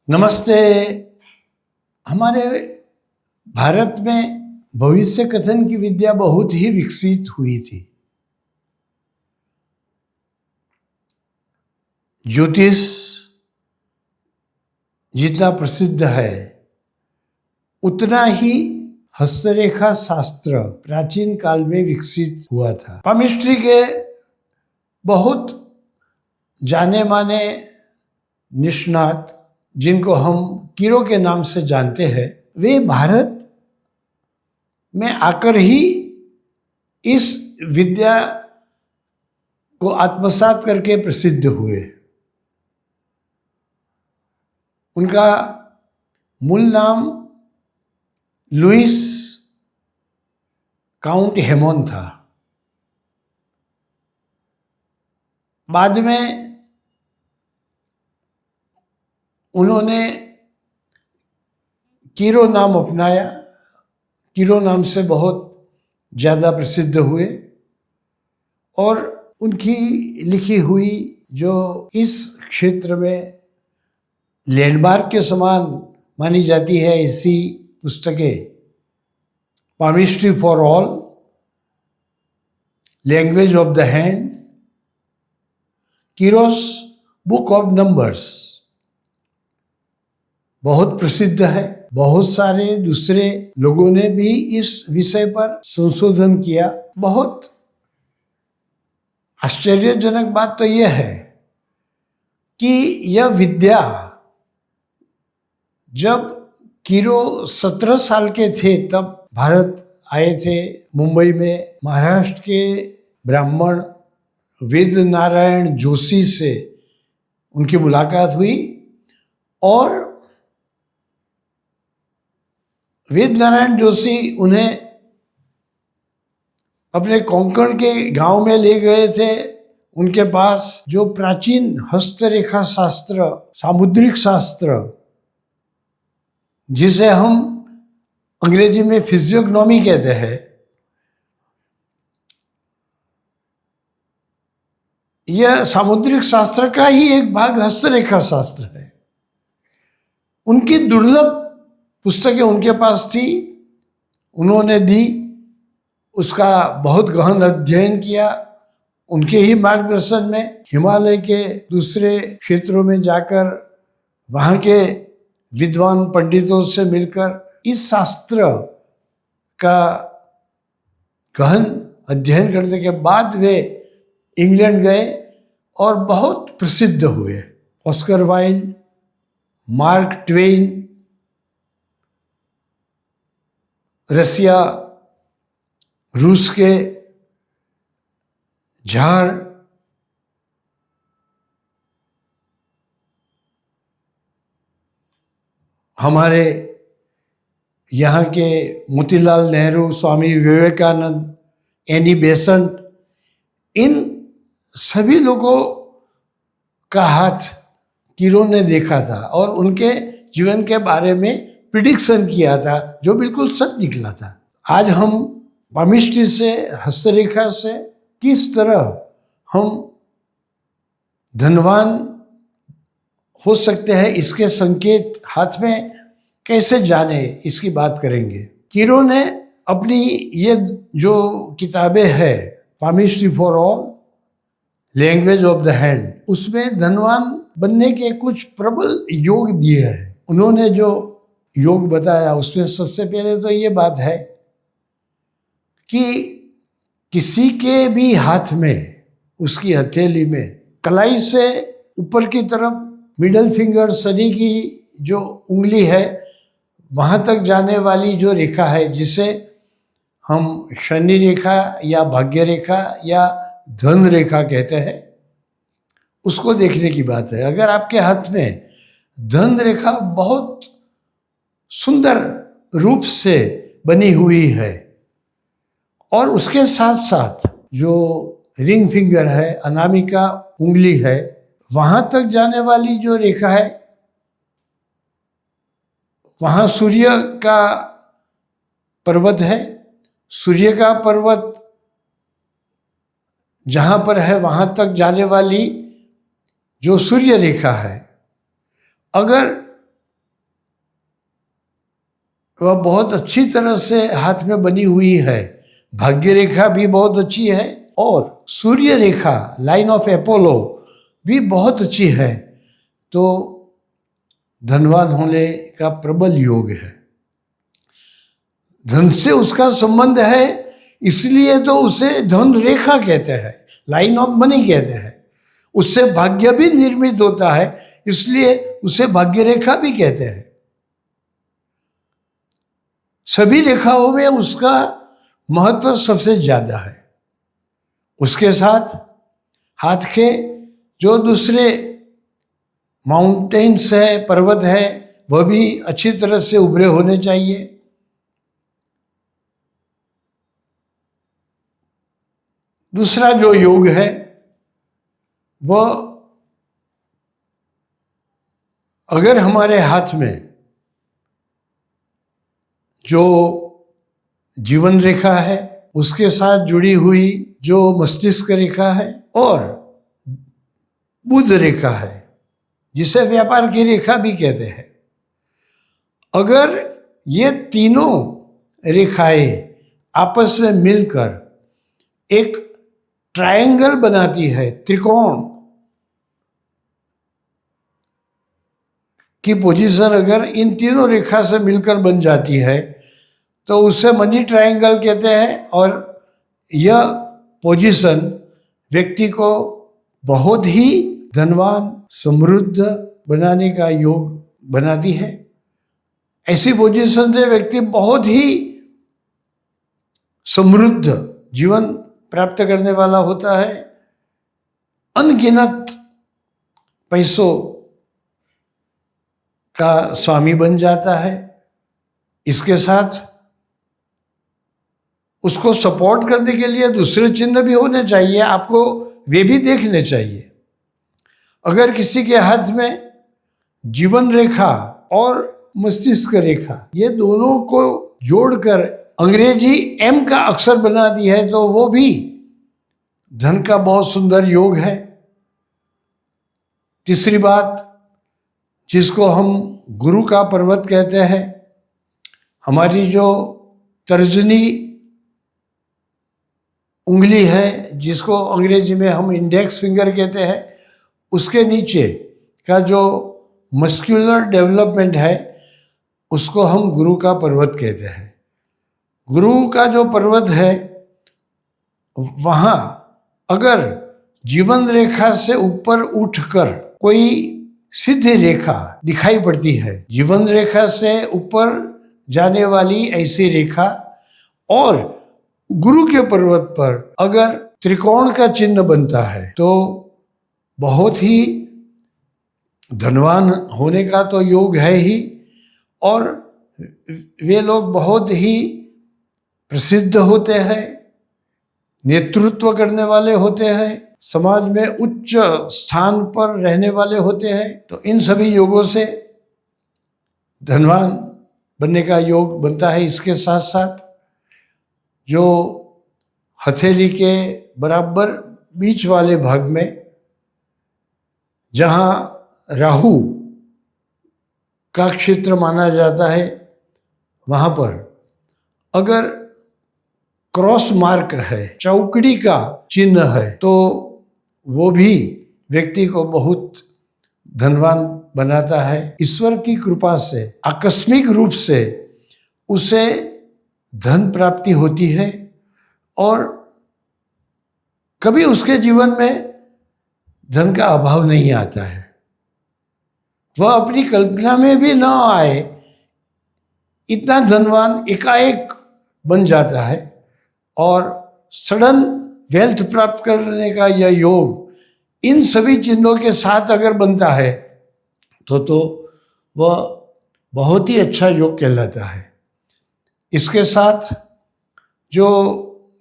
नमस्ते। हमारे भारत में भविष्य कथन की विद्या बहुत ही विकसित हुई थी। ज्योतिष जितना प्रसिद्ध है उतना ही हस्तरेखा शास्त्र प्राचीन काल में विकसित हुआ था। पामिस्ट्री के बहुत जाने माने निष्णात जिनको हम कीरो के नाम से जानते हैं, वे भारत में आकर ही इस विद्या को आत्मसात करके प्रसिद्ध हुए। उनका मूल नाम लुइस काउंट हेमोन था। बाद में उन्होंने कीरो नाम अपनाया। कीरो नाम से बहुत ज़्यादा प्रसिद्ध हुए और उनकी लिखी हुई जो इस क्षेत्र में लैंडमार्क के समान मानी जाती है ऐसी पुस्तकें palmistry for all, language of the hand, Cheiro's book of numbers बहुत प्रसिद्ध है। बहुत सारे दूसरे लोगों ने भी इस विषय पर संशोधन किया। बहुत आश्चर्यजनक बात तो यह है कि यह विद्या जब कीरो 17 साल के थे तब भारत आए थे। मुंबई में महाराष्ट्र के ब्राह्मण वेद नारायण जोशी से उनकी मुलाकात हुई और वेद नारायण जोशी उन्हें अपने कोंकण के गांव में ले गए थे। उनके पास जो प्राचीन हस्तरेखा शास्त्र, सामुद्रिक शास्त्र, जिसे हम अंग्रेजी में फिजियोग्नोमी कहते हैं, यह सामुद्रिक शास्त्र का ही एक भाग हस्तरेखा शास्त्र है। उनकी दुर्लभ पुस्तकें उनके पास थी, उन्होंने दी, उसका बहुत गहन अध्ययन किया। उनके ही मार्गदर्शन में हिमालय के दूसरे क्षेत्रों में जाकर वहाँ के विद्वान पंडितों से मिलकर इस शास्त्र का गहन अध्ययन करने के बाद वे इंग्लैंड गए और बहुत प्रसिद्ध हुए। ऑस्कर वाइल्ड, मार्क ट्वेन, रसिया, रूस के जार, हमारे यहाँ के मोतीलाल नेहरू, स्वामी विवेकानंद, एनी बेसेंट, इन सभी लोगों का हाथ कीरो ने देखा था और उनके जीवन के बारे में प्रिडिक्शन किया था जो बिल्कुल सच निकला था। आज हम पामिस्ट्री से, हस्तरेखा से किस तरह हम धनवान हो सकते हैं, इसके संकेत हाथ में कैसे जाने, इसकी बात करेंगे। कीरो ने अपनी ये जो किताबें हैं palmistry for all, language of the hand, उसमें धनवान बनने के कुछ प्रबल योग दिए हैं। उन्होंने जो योग बताया उसमें सबसे पहले तो ये बात है कि किसी के भी हाथ में, उसकी हथेली में कलाई से ऊपर की तरफ मिडल फिंगर, शनि की जो उंगली है वहाँ तक जाने वाली जो रेखा है, जिसे हम शनि रेखा या भाग्य रेखा या धन रेखा कहते हैं, उसको देखने की बात है। अगर आपके हाथ में धन रेखा बहुत सुंदर रूप से बनी हुई है और उसके साथ साथ जो रिंग फिंगर है, अनामिका उंगली है, वहां तक जाने वाली जो रेखा है, वहां सूर्य का पर्वत है। सूर्य का पर्वत जहां पर है वहां तक जाने वाली जो सूर्य रेखा है, अगर वह बहुत अच्छी तरह से हाथ में बनी हुई है। भाग्य रेखा भी बहुत अच्छी है और सूर्य रेखा लाइन ऑफ अपोलो भी बहुत अच्छी है। तो धनवान होने का प्रबल योग है। धन से उसका संबंध है, इसलिए तो उसे धन रेखा कहते हैं, लाइन ऑफ मनी कहते हैं। उससे भाग्य भी निर्मित होता है, इसलिए उसे भाग्य रेखा भी कहते हैं। सभी रेखाओं में उसका महत्व सबसे ज्यादा है। उसके साथ हाथ के जो दूसरे माउंटेन्स है, पर्वत है, वह भी अच्छी तरह से उभरे होने चाहिए। दूसरा जो योग है वह, अगर हमारे हाथ में जो जीवन रेखा है उसके साथ जुड़ी हुई जो मस्तिष्क रेखा है और बुध रेखा है, जिसे व्यापार की रेखा भी कहते हैं, अगर ये तीनों रेखाएं आपस में मिलकर एक ट्रायंगल बनाती है, त्रिकोण की पोजीशन अगर इन तीनों रेखा से मिलकर बन जाती है तो उसे मनी ट्रायंगल कहते हैं। और यह पोजीशन व्यक्ति को बहुत ही धनवान, समृद्ध बनाने का योग बनाती है। ऐसी पोजीशन से व्यक्ति बहुत ही समृद्ध जीवन प्राप्त करने वाला होता है, अनगिनत पैसों का स्वामी बन जाता है। इसके साथ उसको सपोर्ट करने के लिए दूसरे चिन्ह भी होने चाहिए, आपको वे भी देखने चाहिए। अगर किसी के हाथ में जीवन रेखा और मस्तिष्क रेखा ये दोनों को जोड़कर अंग्रेजी एम का अक्षर बना दी है तो वो भी धन का बहुत सुंदर योग है। तीसरी बात, जिसको हम गुरु का पर्वत कहते हैं, हमारी जो तर्जनी उंगली है जिसको अंग्रेजी में हम इंडेक्स फिंगर कहते हैं, उसके नीचे का जो मस्कुलर डेवलपमेंट है उसको हम गुरु का पर्वत कहते हैं। गुरु का जो पर्वत है वहाँ अगर जीवन रेखा से ऊपर उठकर कोई सीधी रेखा दिखाई पड़ती है, जीवन रेखा से ऊपर जाने वाली ऐसी रेखा, और गुरु के पर्वत पर अगर त्रिकोण का चिन्ह बनता है तो बहुत ही धनवान होने का तो योग है ही, और वे लोग बहुत ही प्रसिद्ध होते हैं, नेतृत्व करने वाले होते हैं, समाज में उच्च स्थान पर रहने वाले होते हैं। तो इन सभी योगों से धनवान बनने का योग बनता है। इसके साथ साथ जो हथेली के बराबर बीच वाले भाग में जहाँ राहु का क्षेत्र माना जाता है, वहाँ पर अगर क्रॉस मार्क है, चौकड़ी का चिन्ह है, तो वो भी व्यक्ति को बहुत धनवान बनाता है। ईश्वर की कृपा से आकस्मिक रूप से उसे धन प्राप्ति होती है और कभी उसके जीवन में धन का अभाव नहीं आता है। वह अपनी कल्पना में भी ना आए इतना धनवान एकाएक बन जाता है और सडन वेल्थ प्राप्त करने का यह योग इन सभी चिन्हों के साथ अगर बनता है तो वह बहुत ही अच्छा योग कहलाता है। इसके साथ जो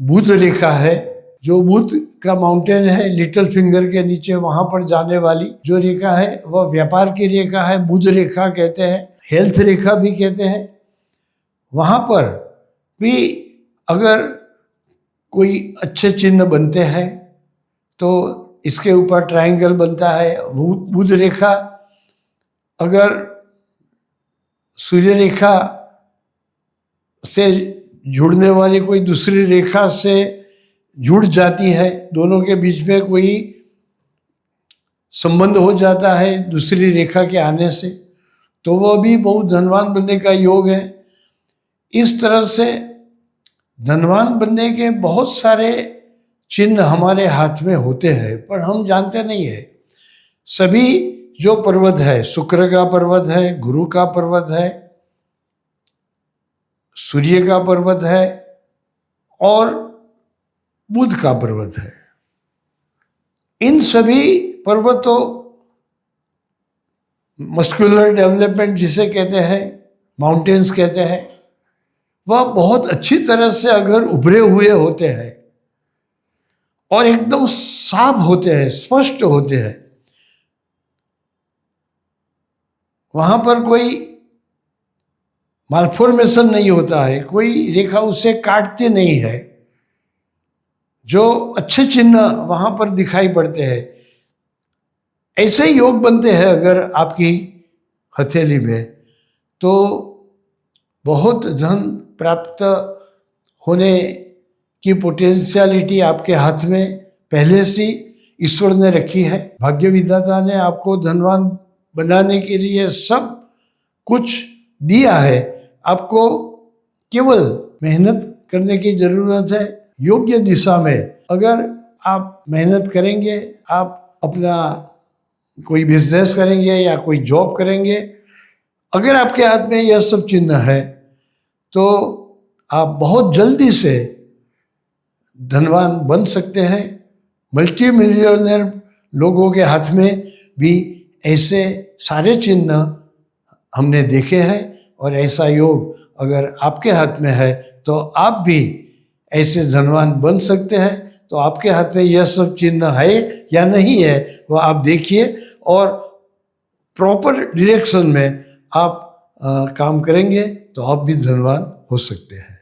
बुध रेखा है, जो बुध का माउंटेन है लिटिल फिंगर के नीचे, वहाँ पर जाने वाली जो रेखा है वह व्यापार की रेखा है, बुध रेखा कहते हैं, हेल्थ रेखा भी कहते हैं। वहाँ पर भी अगर कोई अच्छे चिन्ह बनते हैं तो इसके ऊपर ट्रायंगल बनता है। बुध रेखा अगर सूर्य रेखा से जुड़ने वाली कोई दूसरी रेखा से जुड़ जाती है, दोनों के बीच में कोई संबंध हो जाता है दूसरी रेखा के आने से, तो वह भी बहुत धनवान बनने का योग है। इस तरह से धनवान बनने के बहुत सारे चिन्ह हमारे हाथ में होते हैं, पर हम जानते नहीं है। सभी जो पर्वत है, शुक्र का पर्वत है, गुरु का पर्वत है, सूर्य का पर्वत है और बुध का पर्वत है, इन सभी पर्वतों, मस्कुलर डेवलपमेंट जिसे कहते हैं, माउंटेन्स कहते हैं, वह बहुत अच्छी तरह से अगर उभरे हुए होते हैं और एकदम साफ होते हैं, स्पष्ट होते हैं, वहां पर कोई मालफॉर्मेशन नहीं होता है, कोई रेखा उसे काटती नहीं है, जो अच्छे चिन्ह वहां पर दिखाई पड़ते हैं, ऐसे योग बनते हैं अगर आपकी हथेली में, तो बहुत धन प्राप्त होने की पोटेंशियलिटी आपके हाथ में पहले से ईश्वर ने रखी है। भाग्य विधाता ने आपको धनवान बनाने के लिए सब कुछ दिया है, आपको केवल मेहनत करने की जरूरत है योग्य दिशा में। अगर आप मेहनत करेंगे, आप अपना कोई बिजनेस करेंगे या कोई जॉब करेंगे, अगर आपके हाथ में यह सब चिन्ह है तो आप बहुत जल्दी से धनवान बन सकते हैं। मल्टी मिलियनर लोगों के हाथ में भी ऐसे सारे चिन्ह हमने देखे हैं, और ऐसा योग अगर आपके हाथ में है तो आप भी ऐसे धनवान बन सकते हैं। तो आपके हाथ में यह सब चिन्ह है या नहीं है, वह आप देखिए और प्रॉपर डायरेक्शन में आप काम करेंगे तो आप भी धनवान हो सकते हैं।